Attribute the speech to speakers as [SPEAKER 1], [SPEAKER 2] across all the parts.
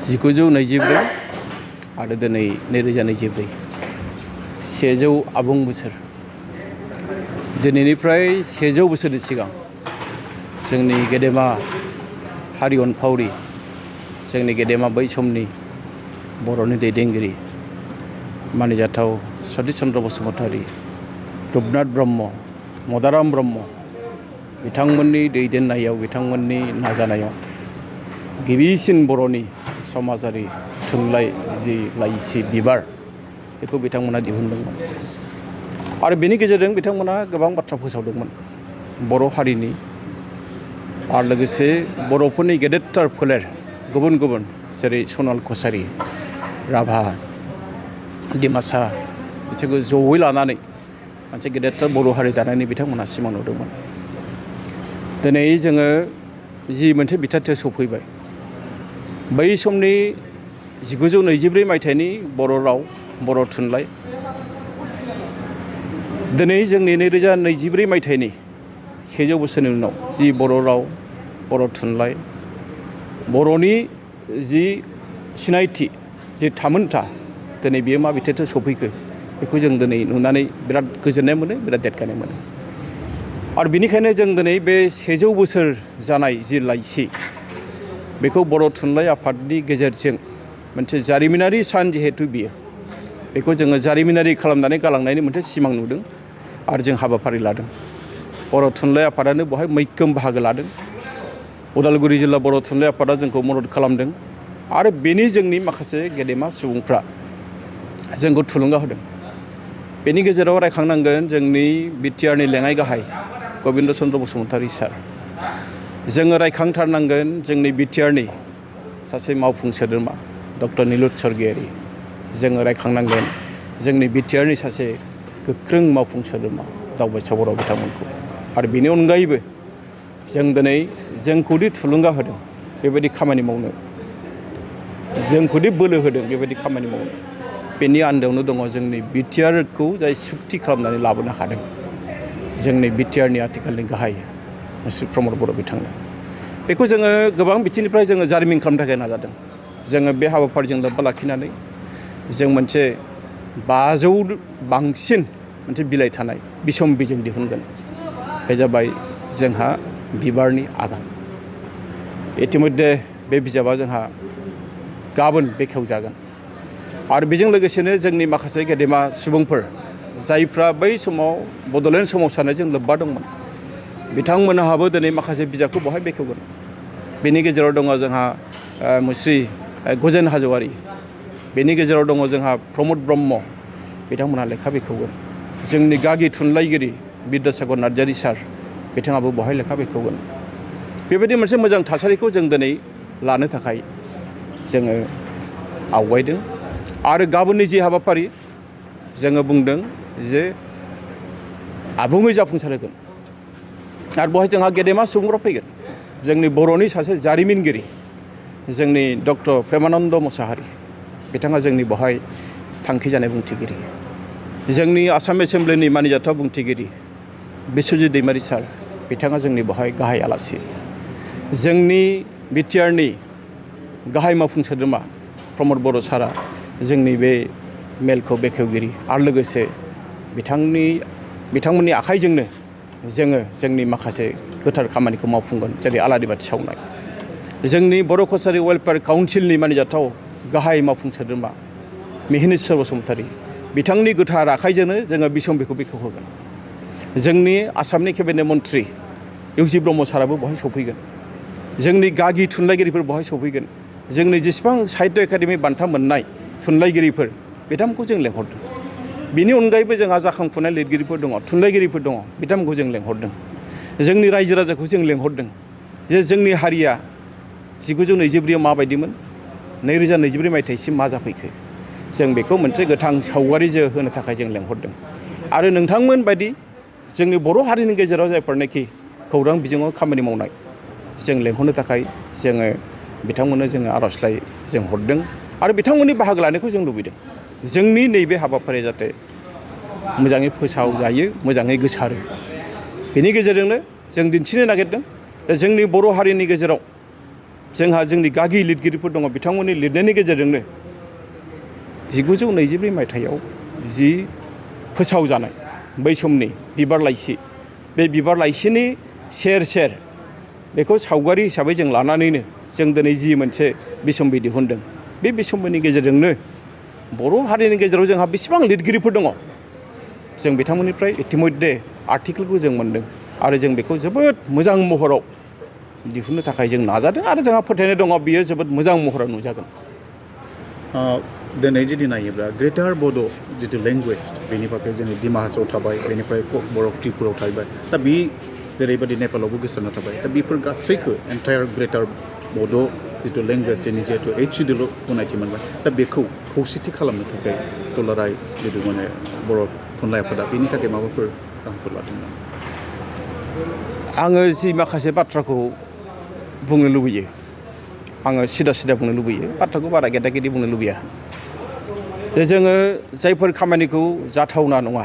[SPEAKER 1] 1924 आरो दिनै 2024 100 आबुं बोसोर दिनैनिफ्राय 100 बोसोरनि सिगां जोंनि गेदेमा हारि अनफावरि जोंनि गेदेमा बै समनि बर'नि दैदेनगिरि मानिजाथाव सतिश चन्द्र बसुमतारी रुपनाथ ब्रह्म मदाराम ब्रह्म बिथांमोननि दैदेननायाव बिथांमोननि नाजानायाव गिबिसिन बर'नि समाजारि थुनलाइ जि लाइसि बिबार बेखौ बिथांमोना दिहुनदोंमोन आरो बेनि गेजेरजों बिथांमोना गोबां बाथ्रा फोसावदोंमोन बर' हारिनि आरो लोगोसे बर'फोरनि गेदेरथार फोलेर गुबुन गुबुन जेरै सनाल कसारी राभा डिमासा बिसोरखौ जयै लानानै मोनसे गेदेरथार बर' हारि दानायनि बिथांमोनहा सिमां नुदोंमोन। दिनै जोङो जि मोनसे बिथाथियाव सफैबाय बै समनि 1924 मायथाइनि बर' राव बर' थुनलाइ दिनै जोंनि 2024 मायथाइनि 100 बोसोरनि उनाव जि बर' राव बर' थुनलाइ बर'नि जि सिनायथि जि थामोनथा दिनै बियो मा बिथाथियाव सफैखो बेखौ जों दिनै नुनानै बिराद गोजोननाय मोनो बिराद देरगानाय मोनो आरो बिनिखायनो जों दिनै बे 100 बोसोर जानाय जि लाइसि बेखौ बर' थुनलाइ आफादनि गेजेरजों मोनसे जारिमिनारि सान जिहेतु बियो बेखौ जोङो जारिमिनारि खालामनानै गालांनायनि मोनसे सिमां नुदों आरो जों हाबाफारि लादों। बर' थुनलाइ आफादानो बेवहाय मैखोम बाहागो लादों। उदालगुरि जिल्ला बर' थुनलाइ आफादा जोंखौ मदद खालामदों आरो बेनि जोंनि माखासे गेदेमा सुबुंफ्रा जोंखौ थुलुंगा होदों। बेनि गेजेराव रायखांनांगोन जोंनि बिटिआरनि लेङाइ गाहाय गबिन्द चन्द्र बसुमतारी सार जोङो रायखांथारनांगोन जोंनि बिटिआरनि सासे मावफुं सोद्रोमा डक्टर निलुत स्वर्गियारी जोङो रायखांनांगोन जोंनि बिटिआरनि सासे गोख्रों मावफुं सोद्रोमा दावबायसा बर' बिथांमोनखौ आरो बेनि अनगायैबो जों दिनै जोंखौदि थुलुंगा होदों बेबायदि खामानि मावनो जोंखौदि बोलो होदों बेबायदि खामानि मावनो बेनि आन्दोआवनो दङ जोंनि बिटिआरखौ जाय सुक्ति खालामनानै लाबोनो हादों जोंनि बिटिआरनि आथिखालनि गाहाय मुस्रि प्रमद बर' बिथांनो बेखौ जोङो गोबां बिथिंनिफ्राय जोङो जारिमिन खालामनो थाखाय नाजादों। जोङो बे हाबाफारिजों लोब्बा लाखिनानै जों मोनसे 500 बांसिन मोनसे बिलाइ थानाय बिसम बिजों दिहुनगोन बे जाबाय जोंहा बिबारनि आगान इतिमध्य बे बिजाबा जोंहा गाबोन बेखेवजागोन आरो बेजों लोगोसेनो जोंनि माखासे गेदेमा सुबुंफोर जायफ्रा बै समाव बड'लेण्ड सोमावसारनायजों लोब्बा दंमोन बिथांमोनहाबो दिनै माखासे बिजाबखौ बहाय बेखेवगोन। बेनि गेजेराव दङ जोंहा मुस्रि गजेन हाज'वारि बेनि गेजेराव दङ जोंहा प्रमद ब्रह्म बिथांमोनहा लेखा बेखेवगोन। जोंनि गागि थुनलाइगिरि बिद्यासागर नार्जारी सार बिथाङाबो बहाय लेखा बेखेवगोन। बेबायदि मोनसे मोजां थासारिखौ जों दिनै लानो थाखाय जोङो आवगायदों आरो गाबोननि जि हाबाफारि जोङो बुंदों जे आबुङै जाफुंसार होगोन आरो बेवहाय जोंहा गेदेमा सुबुंफ्रा फैगोन। जोंनि बर'नि सासे जारिमिनगिरि जोंनि डक्टर प्रेमानन्द मोसाहारि बिथाङा जोंनि बेवहाय थांखि जानाय बुंथिगिरि जोंनि आसाम एसेम्ब्लिनि मानिजाथाव बुंथिगिरि बिस्वजित दैमारी सार बिथाङा जोंनि बेवहाय गाहाय आलासि जोंनि बिटिआरनि गाहाय मावफुं सोद्रोमा प्रमद बर' सारा जोंनि बे मेलखौ बेखेवगिरि आरो लोगोसे बिथांमोननि आखाइजोंनो जोङो जोंनि माखासे गोथार खामानिखौ मावफुंगोन जेरै आलारि बाथि सावनाय जोंनि बर' कसारी वेलफेयार काउन्सिलनि मानिजाथाव गाहाय मावफुं सोद्रोमा मिहिनीश्वर बसुमतारी बिथांनि गोथार आखाइजोंनो जोङो बिसम बिखौ बेखेवहोगोन। जोंनि आसामनि केबिनेट मन्त्रि इउजि ब्रह्म साराबो बेवहाय सफैगोन। जोंनि गागि थुनलाइगिरिफोर बेवहाय सफैगोन। जोंनि जेसेबां साहित्य एकाडेमि बान्था मोननाय थुनलाइगिरिफोर बिथांमोनखौ जों लेंहरदों। बिनि अनगायैबो जोंहा जाखांफुनाय लिरगिरिफोर दङ थुनलाइगिरिफोर दङ बिथांमोनखौ जों लेंहरदों। जोंनि रायजो राजाखौ जों लेंहरदों जे जोंनि हारिया 1924 माबायदिमोन 2024 मायथाइसिम मा जाफैखो जों बेखौ मोनसे गोथां सावगारिजों होनो थाखाय जों लेंहरदों आरो नोंथांमोन बायदि जोंनि बर' हारिनि गेजेराव जायफोरनाखि खौरां बिजोङाव खामानि मावनाय जों लेंहरनो थाखाय जोङो बिथांमोननो जोङो आर'जलाइ जों हरदों आरो बिथांमोननि बाहागो लानायखौ जों लुबैदों। जोंनि नैबे हाबाफारिया जाहाथे मोजाङै फोसावजायो मोजाङै गोसारो बेनि गेजेरजोंनो जों दिन्थिनो नागिरदों जोंनि बर' हारिनि गेजेराव जोंहा जोंनि गागि लिरगिरिफोर दङ बिथांमोननि लिरनायनि गेजेरजोंनो 1924 मायथाइयाव जि फोसावजानाय बै समनि बिबार लाइसि बे बिबार लाइसिनि सेर सेर बेखौ सावगारि हिसाबै जों लानानैनो जों दिनै जि मोनसे बिसम्बि दिहुनदों बे बिसम्बिनि गेजेरजोंनो बर' हारिनि गेजेराव जोंहा बेसेबां लिरगिरिफोर दङ जों बिथांमोननिफ्राय इतिमध्य आर्टिकेलखौ जों मोनदों आरो जों बेखौ जोबोद मोजां महराव दिहुननो थाखाय जों नाजादों आरो जोंहा फोथायनाय दङ बियो जोबोद मोजां महराव नुजागोन।
[SPEAKER 2] दिनै जुदि नायोब्ला ग्रेटार बड' जितु लेंगुवेज बेनि बागै जोंनि डिमा हासाव थाबाय बेनिफ्राय बर' त्रिपुरायाव थाबाय दा बे जेरैबायदि नेपालावबो गोसारना थाबाय दा बेफोर गासैखौ एन्टायार ग्रेटार बड' जितु लेंगुवेज दिनै जिहेतु HCDल' गनायथि मोनबाय दा बेखौ खौसेथि खालामनो थाखाय दुलाराय जितु माने बर' थुनलाइ आफादा बेनि थाखाय माबाफोर राहाफोर लादोंमोन?
[SPEAKER 1] आङो जि माखासे बाथ्राखौ बुंनो लुबैयो आङो सिदा सिदा बुंनो लुबैयो बाथ्राखौ बारा गेदा गेदि बुंनो लुबैया जे जोङो जायफोर खामानिखौ जाथावना नङा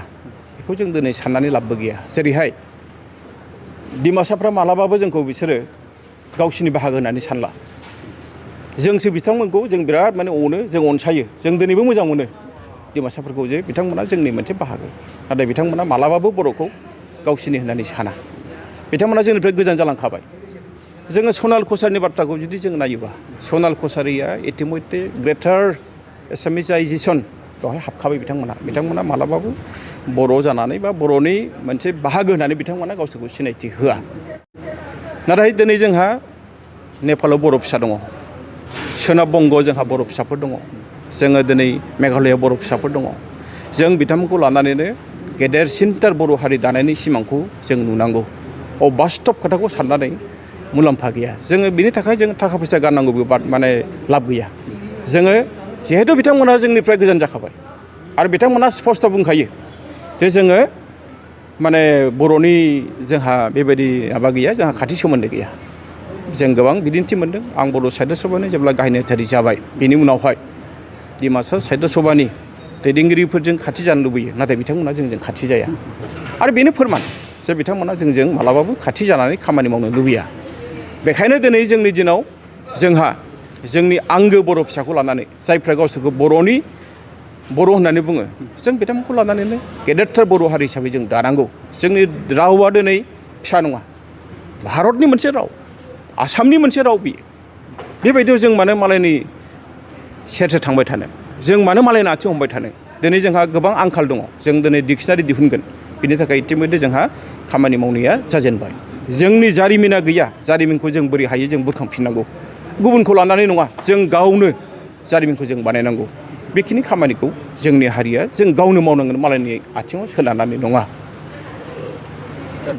[SPEAKER 1] बेखौ जों दिनै साननानै लाबबो गैया। जेरैहाय डिमासाफ्रा मालाबाबो जोंखौ बिसोरो गावसिनि बाहागो होननानै सानला जोंसो बिथांमोनखौ जों बिराद माने अनो जों अनसायो जों दिनैबो मोजां मोनो डिमासाफोरखौ जे बिथांमोना जोंनि मोनसे बाहागो नाथाय बिथांमोना मालाबाबो बर'खौ गावसिनि होननानै साना बिथांमोना जोंनिफ्राय गोजान जालांखाबाय। जोङो सनाल कसारिनि बाथ्राखौ जुदि जों नायोबा सनाल कसारिया इतिमध्य ग्रेटार एसामिसाइजेसन बेवहाय हाबखाबाय बिथांमोना मालाबाबो बर' जानानै बा बर'नि मोनसे बाहागो होननानै बिथांमोना गावसोरखौ सिनायथि होआ। नाथाय दिनै जोंहा नेपालाव बर' फिसा दङ सोनाब बंग'आव जोंहा बर' फिसाफोर दङ जोङो दिनै मेघालयआव बर' फिसाफोर दङ जों बिथांमोनखौ लानानैनो गेदेरसिनथार बर' हारि दानायनि सिमांखौ जों नुनांगौ। बास्तब खोथाखौ साननानै मुलाम्फा गैया जोङो बिनि थाखाय जों थाखा फैसा गारनांगौ माने लाब गैया। जोङो जिहेतु बिथांमोना जोंनिफ्राय गोजान जाखाबाय आरो बिथांमोना स्पष्ट बुंखायो जे जोङो माने बर'नि जोंहा बेबायदि माबा गैया जोंहा खाथि सोमोन्दो गैया। जों गोबां बिदिन्थि मोनदों आं बर' साहित्य सभानि जेब्ला गाहाय नेहाथारि जाबाय बेनि उनावहाय डिमासा साहित्य सभानि दैदेनगिरिफोरजों खाथि जानो लुबैयो नाथाय बिथांमोना जोंजों खाथि जाया आरो बेनो फोरमान जे बिथांमोना जोंजों मालाबाबो खाथि जानानै खामानि मावनो लुबैया। बेखायनो दिनै जोंनि दिनाव जोंहा जोंनि आंगो बर' फिसाखौ लानानै जायफ्रा गावसोरखौ बर' होननानै बुङो जों बिथांमोनखौ लानानैनो गेदेरथार बर' हारि हिसाबै जों दानांगौ। जोंनि रावा दिनै फिसा नङा भारतनि मोनसे राव आसामनि मोनसे राव बियो बेबायदियाव जों मानो मालायनि सेर थांबाय थानो जों मानो मालायनि आथिं हमबाय थानो दिनै जोंहा गोबां आंखाल दङ जों दिनै डिक्सनारि दिहुनगोन बिनि थाखाय इतिमध्य जोंहा खामानि मावनाया जाजेनबाय। जोंनि जारिमिना गैया जारिमिनखौ जों बोरै हायो जों बुरखांफिननांगौ गुबुनखौ लानानै नङा जों गावनो जारिमिनखौ जों बानायनांगौ। बेखिनि खामानिखौ जोंनि हारिया जों गावनो मावनांगोन मालायनि आथिङाव सोनारनानै नङा।